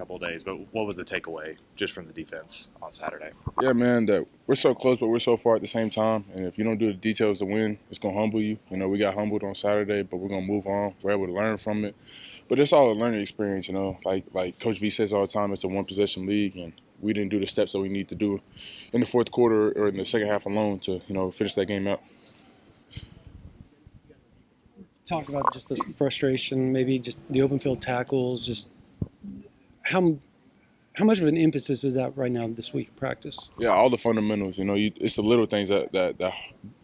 couple of days, but what was the takeaway just from the defense on Saturday? Yeah, man, that we're so close, but we're so far at the same time. And if you don't do the details to win, it's going to humble you. You know, we got humbled on Saturday, but we're going to move on. We're able to learn from it. But it's all a learning experience, you know. Like Coach V says all the time, it's a one-possession league, and we didn't do the steps that we need to do in the fourth quarter or in the second half alone to, you know, finish that game out. Talk about just the frustration, maybe just the open field tackles, just how much of an emphasis is that right now this week of practice? Yeah, all the fundamentals. You know, it's the little things that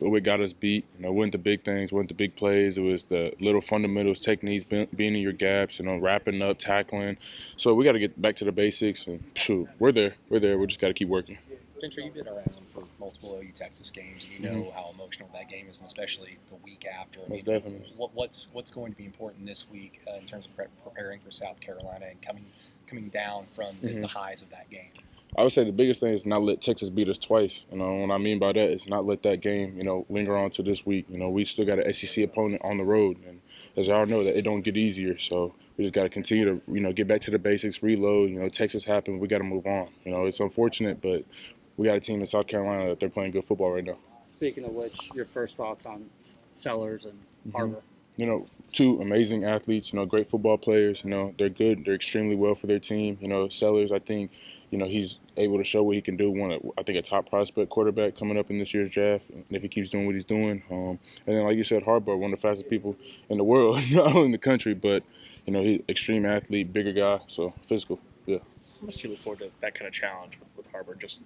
what got us beat. You know, it wasn't the big things, wasn't the big plays. It was the little fundamentals, techniques, being in your gaps. You know, wrapping up, tackling. So we got to get back to the basics. And shoot, we're there. We're there. We just got to keep working. Gentry, you've been around for multiple OU Texas games, and you know how emotional that game is, and especially the week after. I mean, definitely. What's going to be important this week in terms of preparing for South Carolina and coming down from the highs of that game? I would say the biggest thing is not let Texas beat us twice. You know, what I mean by that is not let that game, you know, linger on to this week. You know, we still got an SEC opponent on the road, and as y'all know, that it don't get easier. So we just got to continue to, you know, get back to the basics, reload. You know, Texas happened. We got to move on. You know, it's unfortunate, but we got a team in South Carolina that they're playing good football right now. Speaking of which, your first thoughts on Sellers and Harbor? You know, two amazing athletes, you know, great football players. You know, they're good. They're extremely well for their team. You know, Sellers, I think, you know, he's able to show what he can do. I think a top prospect quarterback coming up in this year's draft, and if he keeps doing what he's doing. And then, like you said, Harbor, one of the fastest people in the world, not only in the country, but, you know, he's an extreme athlete, bigger guy, so physical, yeah. How much do you look forward to that kind of challenge with Harbor, just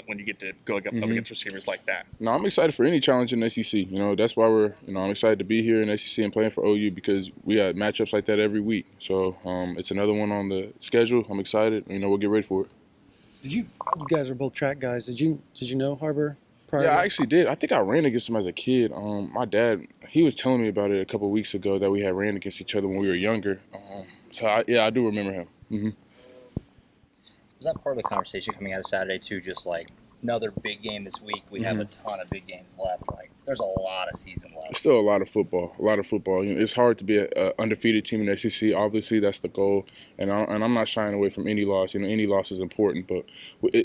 when you get to go up against receivers like that? No, I'm excited for any challenge in the SEC. You know, that's why I'm excited to be here in the SEC and playing for OU because we got matchups like that every week. So it's another one on the schedule. I'm excited. You know, we'll get ready for it. You guys are both track guys. Did you know Harbor prior? Yeah, I actually did. I think I ran against him as a kid. My dad, he was telling me about it a couple of weeks ago that we had ran against each other when we were younger. I do remember him. Mm-hmm. Was that part of the conversation coming out of Saturday too? Just like another big game this week. We have a ton of big games left. Like there's a lot of season left. Still a lot of football. You know, it's hard to be an undefeated team in the SEC. Obviously, that's the goal, and I'm not shying away from any loss. You know, any loss is important, but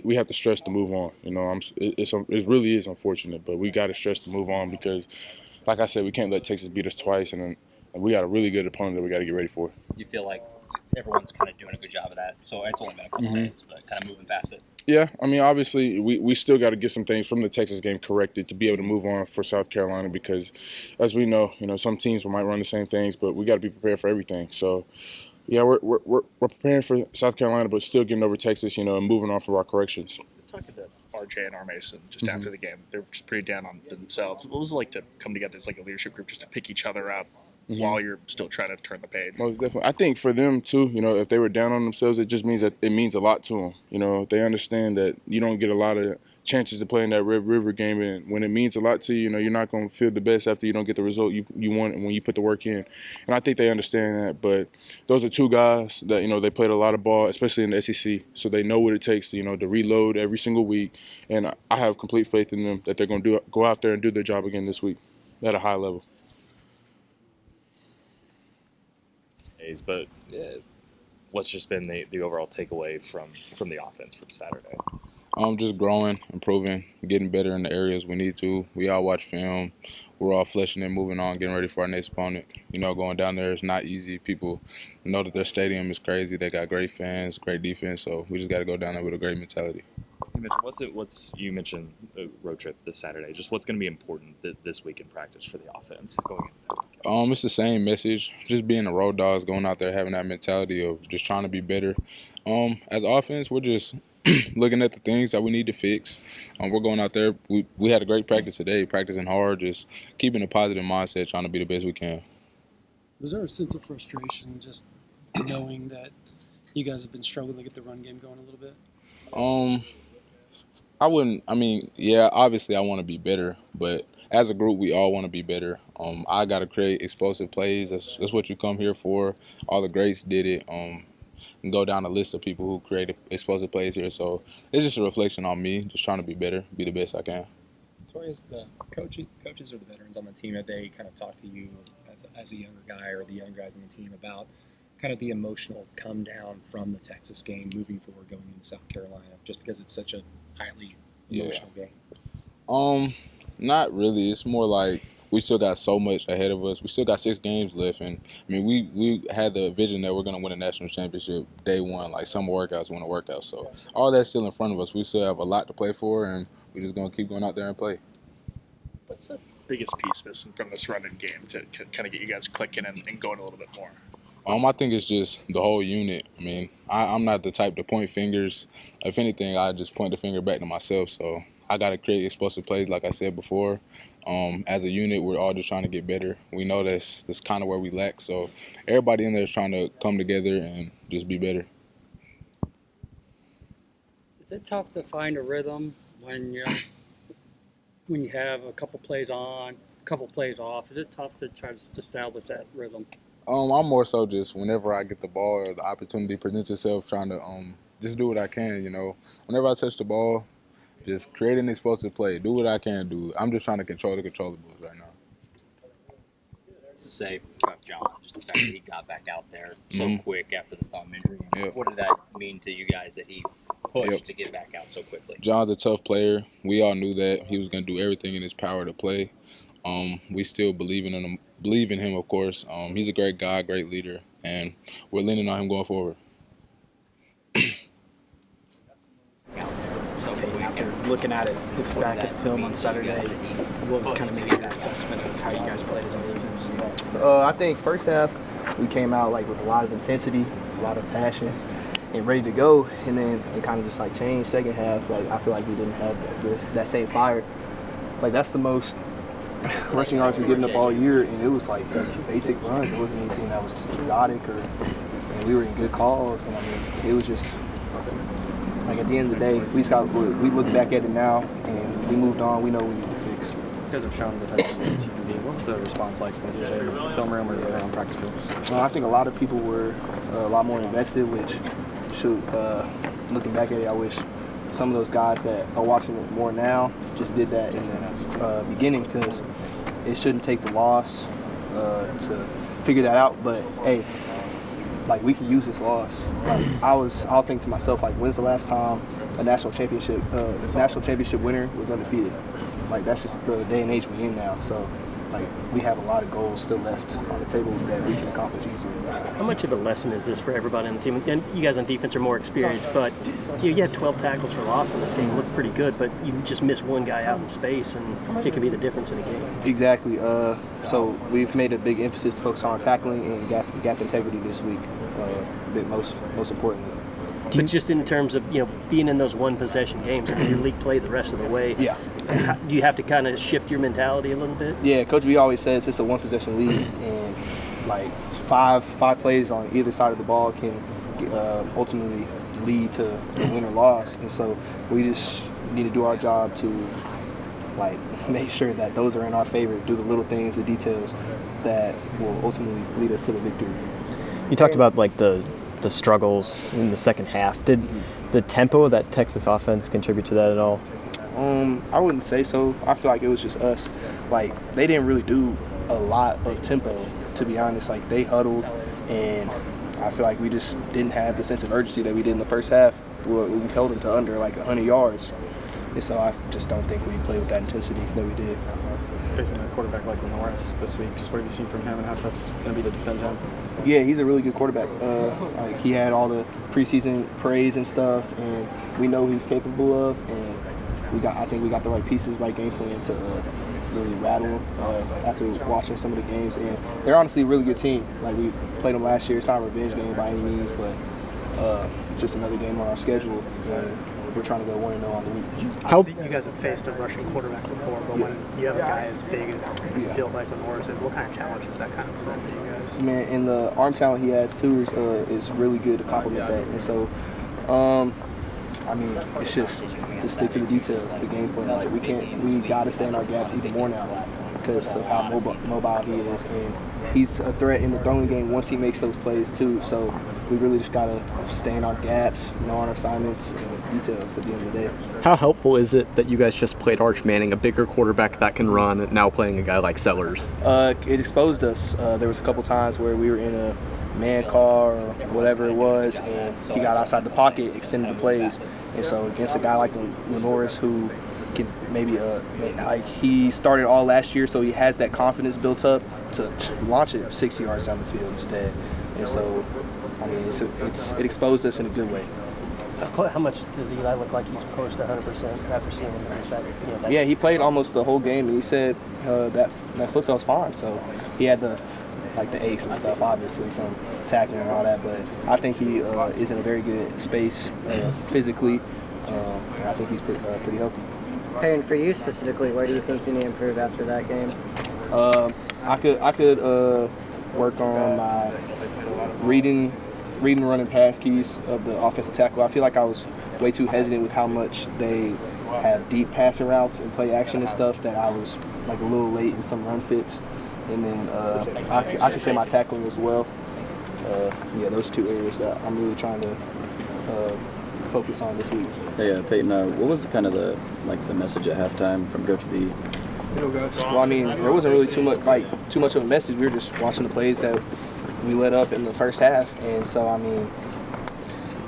we have to stress to move on. You know, it really is unfortunate, but we got to stress to move on because, like I said, we can't let Texas beat us twice, and we got a really good opponent that we got to get ready for. You feel like everyone's kind of doing a good job of that. So it's only been a couple days, but kind of moving past it. Yeah, I mean, obviously, we still got to get some things from the Texas game corrected to be able to move on for South Carolina because, as we know, you know, some teams might run the same things, but we got to be prepared for everything. So, yeah, we're preparing for South Carolina, but still getting over Texas, you know, and moving on for our corrections. Talking to RJ and R. Mason just after the game, they're just pretty down on themselves. What was it like to come together as like a leadership group just to pick each other up while you're still trying to turn the page? Most definitely. I think for them, too, you know, if they were down on themselves, it just means that it means a lot to them. You know, they understand that you don't get a lot of chances to play in that Red River game, and when it means a lot to you, you know, you're not going to feel the best after you don't get the result you want when you put the work in. And I think they understand that, but those are two guys that, you know, they played a lot of ball, especially in the SEC, so they know what it takes to, you know, to reload every single week, and I have complete faith in them that they're going to go out there and do their job again this week at a high level. But what's just been the overall takeaway from the offense from Saturday? Just growing, improving, getting better in the areas we need to. We all watch film. We're all fleshing and moving on, getting ready for our next opponent. You know, going down there is not easy. People know that their stadium is crazy. They got great fans, great defense, so we just got to go down there with a great mentality. You mentioned the road trip this Saturday. Just what's going to be important this week in practice for the offense going into that weekend? It's the same message. Just being the road dogs, going out there, having that mentality of just trying to be better. As offense, we're just looking at the things that we need to fix. We're going out there. We had a great practice today, practicing hard, just keeping a positive mindset, trying to be the best we can. Was there a sense of frustration just knowing that you guys have been struggling to get the run game going a little bit? Obviously I want to be better, but as a group, we all want to be better. I got to create explosive plays. That's what you come here for. All the greats did it. And go down a list of people who created explosive plays here. So it's just a reflection on me, just trying to be better, be the best I can. Tory, as the coaches or the veterans on the team, have they kind of talked to you as a younger guy or the young guys on the team about kind of the emotional come down from the Texas game moving forward going into South Carolina, just because it's such a highly emotional game? Not really. It's more like we still got so much ahead of us. We still got 6 games left, and I mean, we had the vision that we're gonna win a national championship day one, like summer workouts, winter workouts. So all that's still in front of us. We still have a lot to play for, and we're just gonna keep going out there and play. What's the biggest piece missing from this running game to kind of get you guys clicking and going a little bit more? I think it's just the whole unit. I mean, I'm not the type to point fingers. If anything, I just point the finger back to myself. So I got to create explosive plays, like I said before. As a unit, we're all just trying to get better. We know that's kind of where we lack. So everybody in there is trying to come together and just be better. Is it tough to find a rhythm when you have a couple plays on, a couple plays off? Is it tough to try to establish that rhythm? I'm more so just whenever I get the ball or the opportunity presents itself, trying to just do what I can. You know, whenever I touch the ball, just create an explosive play. Do what I can do. I'm just trying to control the controllables right now. To say about John, just the fact that he got back out there so quick after the thumb injury. Yep. What did that mean to you guys that he pushed to get back out so quickly? John's a tough player. We all knew that he was going to do everything in his power to play. We still believe in him, of course. He's a great guy, great leader, and we're leaning on him going forward. After looking at it, back at the film on Saturday, what was kind of maybe your assessment of how you guys played as a defense? I think first half we came out like with a lot of intensity, a lot of passion, and ready to go. And then it kind of just like changed. Second half, like I feel like we didn't have that same fire. Like that's the most rushing yards we've given up all year, and it was like basic runs. It wasn't anything that was too exotic, and we were in good calls. And I mean, it was just like at the end of the day, we look back at it now and we moved on. We know we need to fix. You guys have shown the type of leaders you can be. What was the response like when you stayed in the film room or around practice field? I think a lot of people were a lot more invested, which looking back at it, I wish some of those guys that are watching it more now just did that in the beginning, because it shouldn't take the loss to figure that out. But hey, like we can use this loss. Like I'll think to myself, like, when's the last time a national championship winner was undefeated? Like that's just the day and age we're in now. So like we have a lot of goals still left on the table that we can accomplish easily. How much of a lesson is this for everybody on the team? And you guys on defense are more experienced, but you had 12 tackles for loss in this game. It looked pretty good, but you just miss one guy out in space, and it can be the difference in a game. Exactly. So we've made a big emphasis to focus on tackling and gap integrity this week. Most importantly. But just in terms of being in those one possession games, I mean, your league play the rest of the way. Yeah. Do you have to kind of shift your mentality a little bit? Yeah, Coach B always says it's a one possession league, and like five plays on either side of the ball can ultimately lead to a win or loss. And so we just need to do our job to like make sure that those are in our favor, do the little things, the details that will ultimately lead us to the victory. You talked about like the struggles in the second half. Did the tempo of that Texas offense contribute to that at all? I wouldn't say so. I feel like it was just us. Like they didn't really do a lot of tempo, to be honest. Like they huddled, and I feel like we just didn't have the sense of urgency that we did in the first half. We held them to under like 100 yards, and so I just don't think we played with that intensity that we did. Facing a quarterback like Lenoris this week, just what have you seen from him, and how tough it's going to be to defend him? Yeah, he's a really good quarterback. Like he had all the preseason praise and stuff, and we know he's capable of. And I think we got the right pieces, right game plan to really rattle him after watching some of the games. And they're honestly a really good team. Like we played them last year. It's not a revenge game by any means, but it's just another game on our schedule. And we're trying to go 1-0 on the week. You guys have faced a rushing quarterback before, but when you have a guy as big as built like Lenoris is, what kind of challenge is that kind of present for you guys? Man, and the arm talent he has too is really good to complement that. And so, I mean, it's just stick to the details, the game plan. Like we got to stay in our gaps even more now because of how mobile he is, and he's a threat in the throwing game once he makes those plays too. So we really just got to stay in our gaps, know our assignments and details at the end of the day. How helpful is it that you guys just played Arch Manning, a bigger quarterback that can run, now playing a guy like Sellers? It exposed us. There was a couple times where we were in man call or whatever it was, and he got outside the pocket, extended the plays. And so against a guy like Lenoris, who can maybe like he started all last year, so he has that confidence built up to launch it 60 yards down the field instead. And so, I mean, it exposed us in a good way. How much does Eli look like he's close to 100% after seeing him finish that? Yeah, he played almost the whole game, and he said that foot felt fine. So he had the aches and stuff, obviously, from tackling and all that. But I think he is in a very good space physically, and I think he's pretty healthy. Peyton, for you specifically, where do you think you need to improve after that game? I could work on my reading, running pass keys of the offensive tackle. I feel like I was way too hesitant with how much they have deep passing routes and play action and stuff that I was like a little late in some run fits. And then I could say my tackling as well. Yeah, those two areas that I'm really trying to focus on this week. Hey, Peyton, what was kind of the message at halftime from Coach B? Well, I mean, there wasn't really too much of a message. We were just watching the plays that we let up in the first half, and so I mean,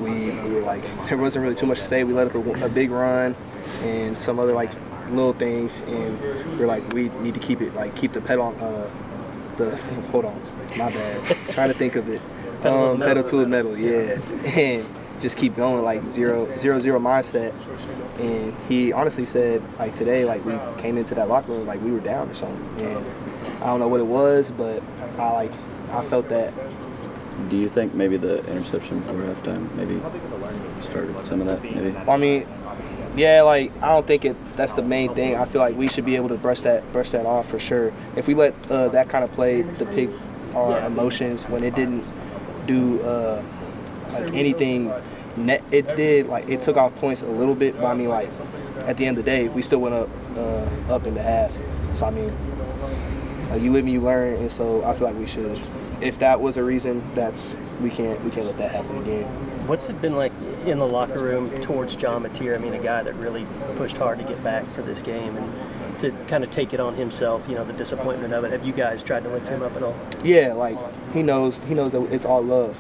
we were like, there wasn't really too much to say. We let up a big run and some other little things, and we're like, we need to keep the pedal on hold on, my bad. Trying to think of it. Pedal to the metal, yeah, and just keep going 0-0 mindset. And he honestly said today we came into that locker room we were down or something, and I don't know what it was, but I felt that. Do you think maybe the interception before halftime maybe started some of that? Maybe. I mean, yeah, I don't think that's the main thing. I feel like we should be able to brush that off for sure. If we let that kind of play depict our emotions when it didn't do anything, it did it took off points a little bit. But I mean, at the end of the day, we still went up in the half. So I mean, you live and you learn, and so I feel like we should. If that was a reason, we can't let that happen again. What's it been like in the locker room towards John Mateer? I mean, a guy that really pushed hard to get back for this game and to kind of take it on himself, the disappointment of it. Have you guys tried to lift him up at all? Yeah, he knows that it's all love.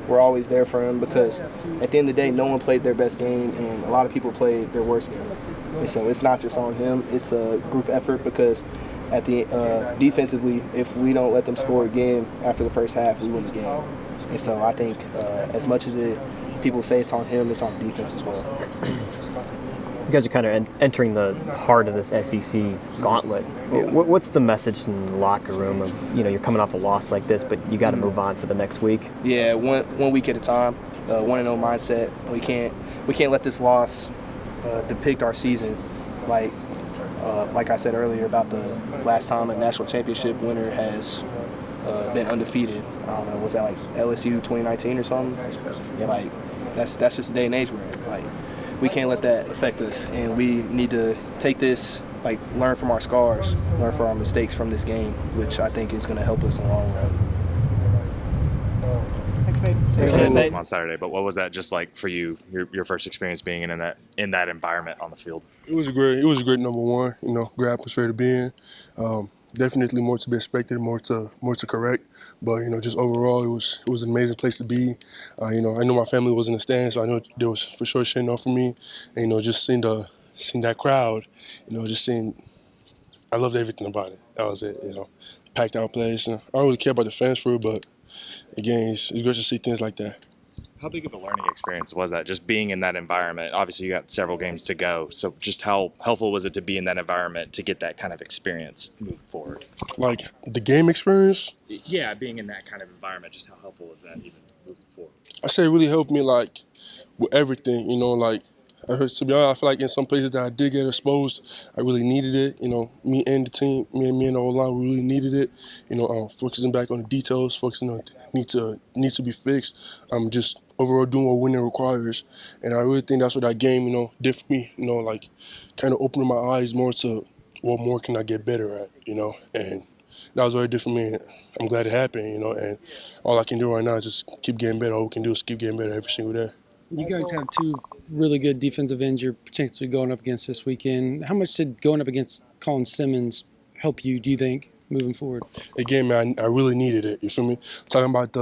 We're always there for him because at the end of the day, no one played their best game and a lot of people played their worst game. And so it's not just on him, it's a group effort because at the defensively, if we don't let them score again after the first half, we win the game. And so I think as much as people say it's on him, it's on defense as well. You guys are kind of entering the heart of this SEC gauntlet. Yeah. What's the message in the locker room of, you're coming off a loss like this, but you got to move on for the next week? Yeah, one week at a time, 1-0 mindset. We can't let this loss depict our season. Like I said earlier about the last time a national championship winner has been undefeated. I don't know, was that LSU 2019 or something? Yeah. That's just the day and age we're in. We can't let that affect us, and we need to take this, learn from our scars, learn from our mistakes from this game, which I think is going to help us in the long run. Thanks, on Saturday, but what was that just like for you? Your first experience being in that environment on the field? It was great. Number one, great atmosphere to be in. Definitely more to be expected, more to correct. But just overall, it was an amazing place to be. I know my family was in the stands, so I know there was for sure shitting on for me. And just seeing that crowd, I loved everything about it. That was it. Packed out place. I don't really care about the fans for it, but again, it's great to see things like that. How big of a learning experience was that, just being in that environment? Obviously, you got several games to go, so just how helpful was it to be in that environment to get that kind of experience moving forward? The game experience? Yeah, being in that kind of environment, just how helpful was that even moving forward? I say it really helped me, with everything, to be honest, I feel like in some places that I did get exposed, I really needed it. Me and the team, me and the whole line, we really needed it. Focusing back on the details, focusing on needs to be fixed. Just overall doing what winning requires, and I really think that's what that game, did for me. Kind of opening my eyes more to what more can I get better at. And that was what it did for me. And I'm glad it happened. And all I can do right now is just keep getting better. All we can do is keep getting better every single day. You guys have two really good defensive ends you're potentially going up against this weekend. How much did going up against Colin Simmons help you, do you think, moving forward? Again, man, I really needed it. You feel me? Talking about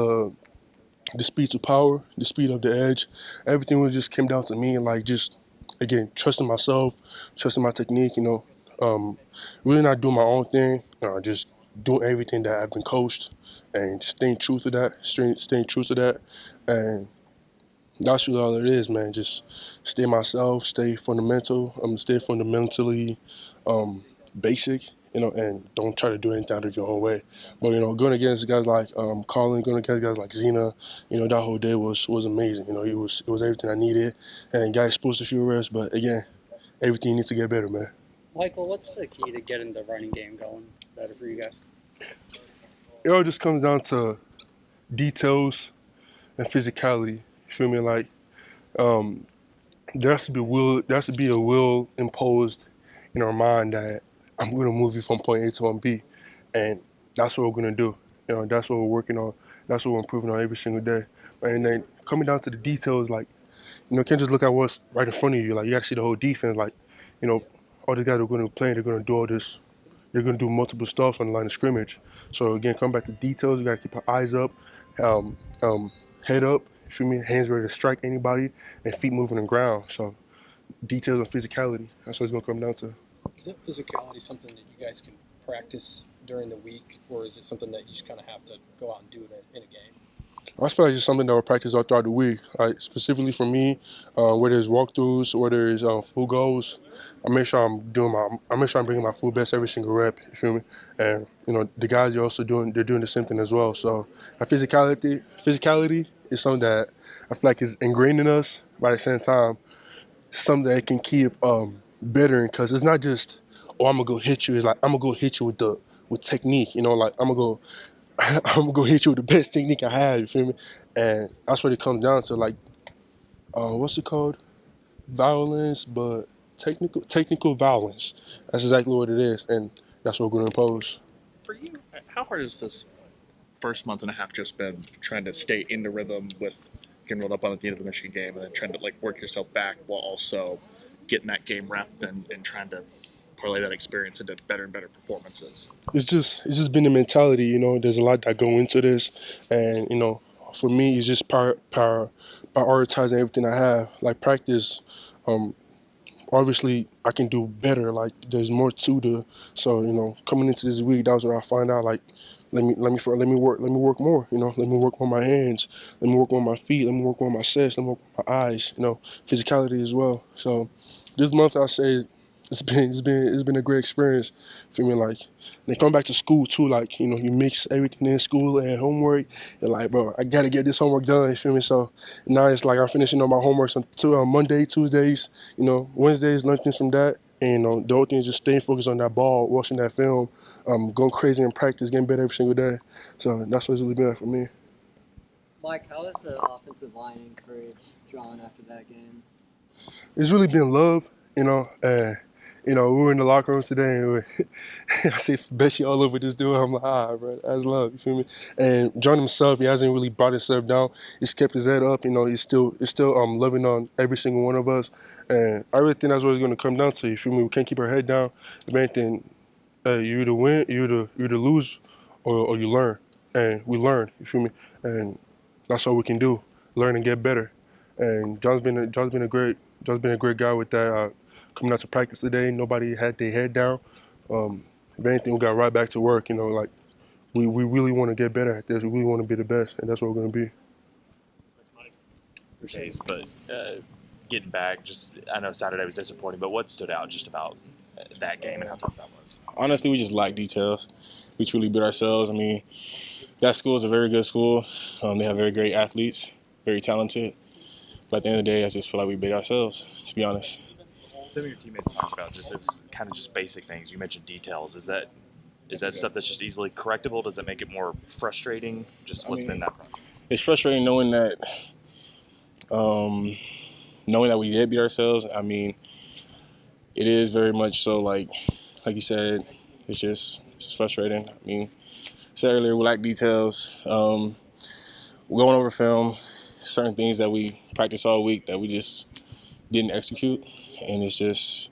the speed to power, the speed of the edge. Everything really just came down to me and like just again trusting myself, trusting my technique. Really not doing my own thing. Just doing everything that I've been coached and staying true to that. Staying true to that, and that's really all it is, man. Just stay myself, stay fundamental. Stay fundamentally basic, and don't try to do anything out of your own way. But going against guys like Colin, going against guys like Zena, that whole day was amazing. It was everything I needed, and guys supposed to feel rest. But again, everything needs to get better, man. Michael, what's the key to getting the running game going better for you guys? It all just comes down to details and physicality. You feel me? Like there has to be will. There has to be a will imposed in our mind that I'm going to move you from point A to point B, and that's what we're going to do. That's what we're working on. That's what we're improving on every single day. And then coming down to the details, like you can't just look at what's right in front of you. Like you got to see the whole defense. Like all these guys are going to play. They're going to do all this. They're going to do multiple stuff on the line of scrimmage. So again, come back to details. You got to keep our eyes up, head up. You feel me? Hands ready to strike anybody, and feet moving on the ground. So details and physicality. That's what it's going to come down to. Is that physicality something that you guys can practice during the week, or is it something that you just kind of have to go out and do it in a game? I feel like it's something that we'll practice all throughout the week. Like specifically for me, whether it's walkthroughs, whether it's full goals, I make sure I'm bringing my full best every single rep. You feel me? And the guys are also doing the same thing as well. So physicality is something that I feel like is ingrained in us. But at the same time, something that can keep bettering, because it's not just I'm gonna go hit you. It's like I'm gonna go hit you with technique. Like I'm gonna go hit you with the best technique I have, you feel me? And that's what it comes down to, like, what's it called? Violence, but technical violence. That's exactly what it is, and that's what we're gonna impose. For you, how hard has this first month and a half just been trying to stay in the rhythm with getting rolled up on at the end of the Michigan game and then trying to work yourself back while also getting that game wrapped and trying to parlay that experience into better and better performances? It's just been the mentality, there's a lot that go into this, and for me it's just prioritizing everything I have. Like practice, obviously I can do better, like there's more to do. So coming into this week, that was where I find out, like let me work more, let me work on my hands, let me work on my feet, let me work on my chest, let me work on my eyes, physicality as well. So this month I say it's been a great experience for me. Like, they come back to school too. Like, you mix everything in school and homework. You're like, bro, I gotta get this homework done. You feel me? So now it's like I'm finishing on my homework on Monday, Tuesdays. Wednesdays, learn things from that. And the whole thing is just staying focused on that ball, watching that film, going crazy in practice, getting better every single day. So that's what's really been like for me. Mike, how has the offensive line encouraged John after that game? It's really been love, we were in the locker room today, and I see Bessie all over this dude. I'm like, bro, that's love. You feel me? And John himself, he hasn't really brought himself down. He's kept his head up. He's still loving on every single one of us. And I really think that's what it's going to come down to. You feel me? We can't keep our head down. The main thing, you either win, you either lose, or you learn. And we learn. You feel me? And that's all we can do: learn and get better. And John's been a great guy with that. Coming out to practice today, nobody had their head down. If anything, we got right back to work. Like we really want to get better at this. We really want to be the best, and that's what we're going to be. Days, but getting back, I know Saturday was disappointing, but what stood out just about that game and how tough that was? Honestly, we just lack details. We truly beat ourselves. I mean, that school is a very good school. They have very great athletes, very talented. But at the end of the day, I just feel like we beat ourselves, to be honest. Some of your teammates talked about it was kind of just basic things. You mentioned details. Is that stuff that's just easily correctable? Does it make it more frustrating? What's been that process? It's frustrating knowing that we did beat ourselves. I mean, it is very much so, like you said, it's just frustrating. I mean, said earlier, we lack details. We're going over film, certain things that we practiced all week that we just didn't execute. And it's just,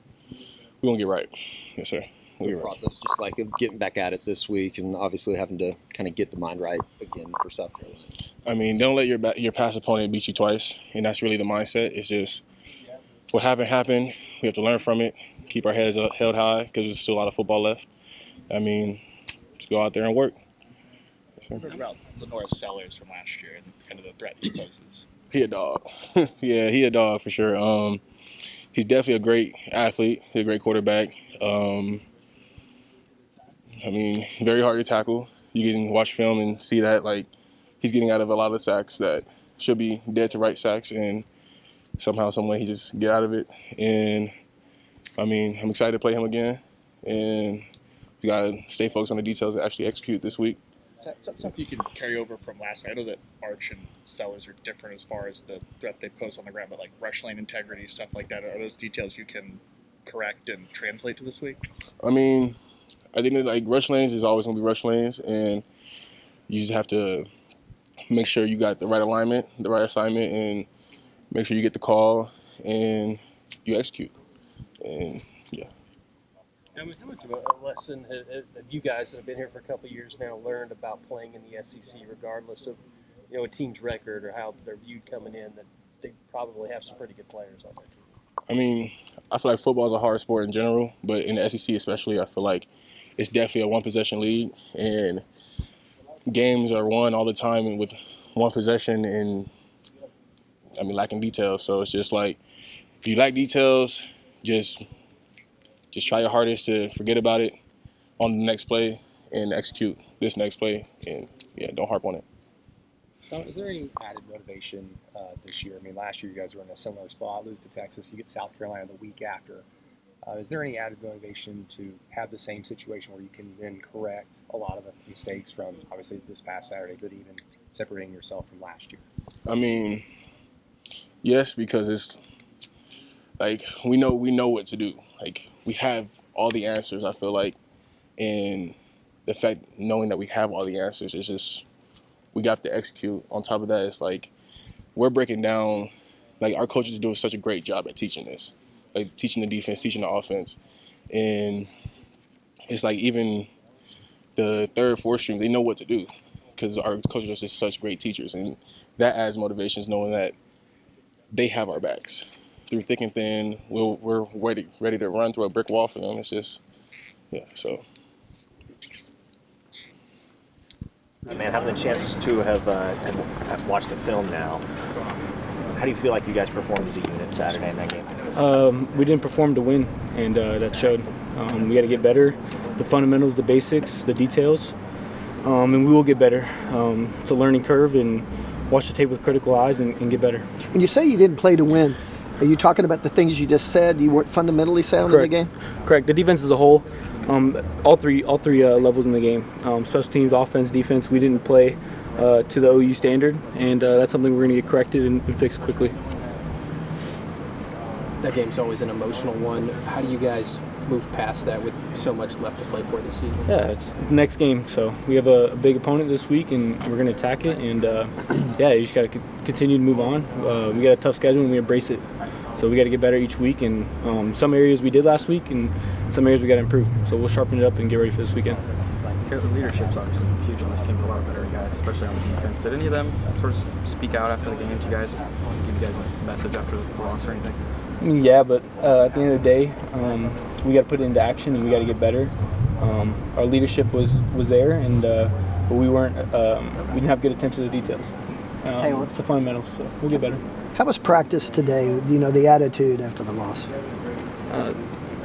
we're going to get right. Yes, sir. The process, just like of getting back at it this week and obviously having to kind of get the mind right again for South Carolina. I mean, don't let your past opponent beat you twice, and that's really the mindset. It's just what happened. We have to learn from it, keep our heads up, held high, because there's still a lot of football left. I mean, just go out there and work. What about Lenora Sellers from last year and kind of the threat he poses? He a dog. Yeah, he a dog for sure. He's definitely a great athlete. He's a great quarterback. I mean, very hard to tackle. You can watch film and see that, like, he's getting out of a lot of sacks that should be dead to right sacks, and somehow, some way, he just get out of it. And, I mean, I'm excited to play him again, and we got to stay focused on the details and actually execute this week. Is that something you can carry over from last night? I know that Arch and Sellers are different as far as the threat they pose on the ground, but like rush lane integrity, stuff like that, are those details you can correct and translate to this week? I mean, I think that, like, rush lanes is always going to be rush lanes, and you just have to make sure you got the right alignment, the right assignment, and make sure you get the call and you execute. And, yeah. How much of a lesson have you guys that have been here for a couple of years now learned about playing in the SEC, regardless of a team's record or how they're viewed coming in? That they probably have some pretty good players on their team. I mean, I feel like football is a hard sport in general, but in the SEC especially, I feel like it's definitely a one-possession league, and games are won all the time with one possession and, I mean, lacking details. So it's just like, if you lack details, just try your hardest to forget about it on the next play and execute this next play, and, yeah, don't harp on it. So is there any added motivation this year? I mean, last year you guys were in a similar spot, lose to Texas. You get South Carolina the week after. Is there any added motivation to have the same situation where you can then correct a lot of the mistakes from, obviously, this past Saturday, but even separating yourself from last year? I mean, yes, because it's like we know what to do. Like, we have all the answers, I feel like, and the fact knowing that we have all the answers is just we got to execute. On top of that, it's like we're breaking down. Like, our coaches are doing such a great job at teaching this, like teaching the defense, teaching the offense, and it's like even the third, fourth stream, they know what to do because our coaches are just such great teachers, and that adds motivations knowing that they have our backs through thick and thin. We're ready to run through a brick wall for them. It's just, yeah, so. Man, having the chance to have watched the film now, how do you feel like you guys performed as a unit Saturday in that game? We didn't perform to win, and that showed. We got to get better. The fundamentals, the basics, the details, and we will get better. It's a learning curve, and watch the tape with critical eyes and get better. When you say you didn't play to win, are you talking about the things you just said? You weren't fundamentally sound in the game? Correct. The defense as a whole, all three levels in the game, special teams, offense, defense, we didn't play to the OU standard, and that's something we're going to get corrected and fixed quickly. That game's always an emotional one. How do you guys move past that with so much left to play for this season? Yeah, it's the next game, so we have a big opponent this week, and we're going to attack it, and yeah, you just got to continue to move on. We got a tough schedule, and we embrace it, so we got to get better each week, and some areas we did last week, and some areas we got to improve, so we'll sharpen it up and get ready for this weekend. The leadership's obviously huge on this team, a lot of veteran guys, especially on the defense. Did any of them sort of speak out after the game to you guys, give you guys a message after the loss or anything? Yeah, but at the end of the day, we got to put it into action, and we got to get better. Our leadership was there, and but we didn't have good attention to the details. It's the fundamentals, so we'll get better. How was practice today? You know, the attitude after the loss.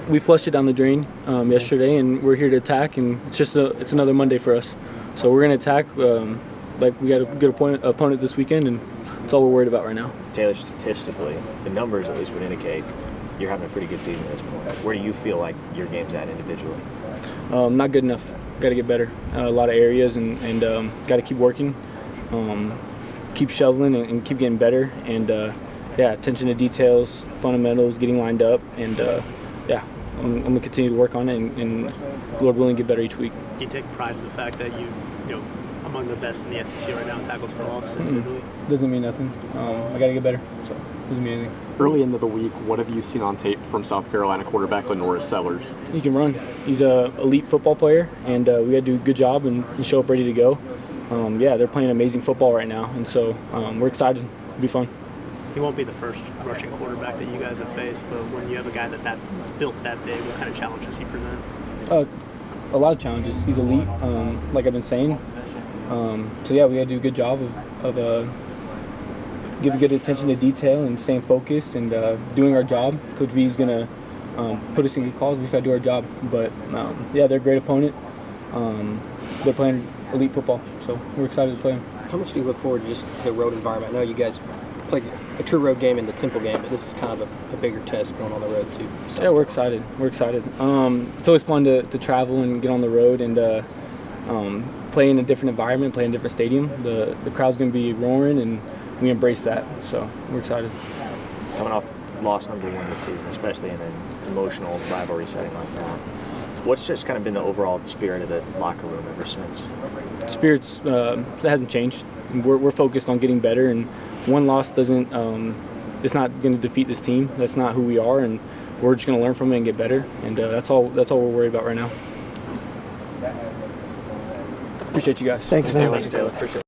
We flushed it down the drain yesterday, and we're here to attack, and it's another Monday for us. So we're going to attack like we got a good opponent this weekend, and that's all we're worried about right now. Taylor, statistically, the numbers at least would indicate you're having a pretty good season at this point. Where do you feel like your game's at individually? Not good enough. Got to get better. A lot of areas, and got to keep working, keep shoveling, and keep getting better. And yeah, attention to details, fundamentals, getting lined up, and yeah, I'm going to continue to work on it, and Lord willing, get better each week. Do you take pride in the fact that you know, among the best in the SEC right now in tackles for loss? Doesn't mean nothing. I got to get better, so doesn't mean anything. Early into the week, what have you seen on tape from South Carolina quarterback Lenora Sellers? He can run. He's an elite football player, and we got to do a good job and show up ready to go. yeah, they're playing amazing football right now, and so we're excited. It'll be fun. He won't be the first rushing quarterback that you guys have faced, but when you have a guy that's built that big, what kind of challenges he present? A lot of challenges. He's elite, like I've been saying. So yeah, we got to do a good job of giving good attention to detail and staying focused and doing our job. Coach V's gonna put us in good calls. We just got to do our job. But yeah, they're a great opponent. They're playing elite football, so we're excited to play them. How much do you look forward to just the road environment? I know you guys played a true road game in the Temple game, but this is kind of a bigger test going on the road too. So. Yeah, we're excited. We're excited. It's always fun to travel and get on the road and play in a different environment, play in a different stadium. The crowd's going to be roaring, and we embrace that. So we're excited. Coming off loss number 1 this season, especially in an emotional rivalry setting like that, what's just kind of been the overall spirit of the locker room ever since? Spirits hasn't changed. We're focused on getting better, and one loss doesn't. It's not going to defeat this team. That's not who we are, and we're just going to learn from it and get better. And that's all we're worried about right now. Appreciate you guys. Thanks, man. Taylor. Appreciate it.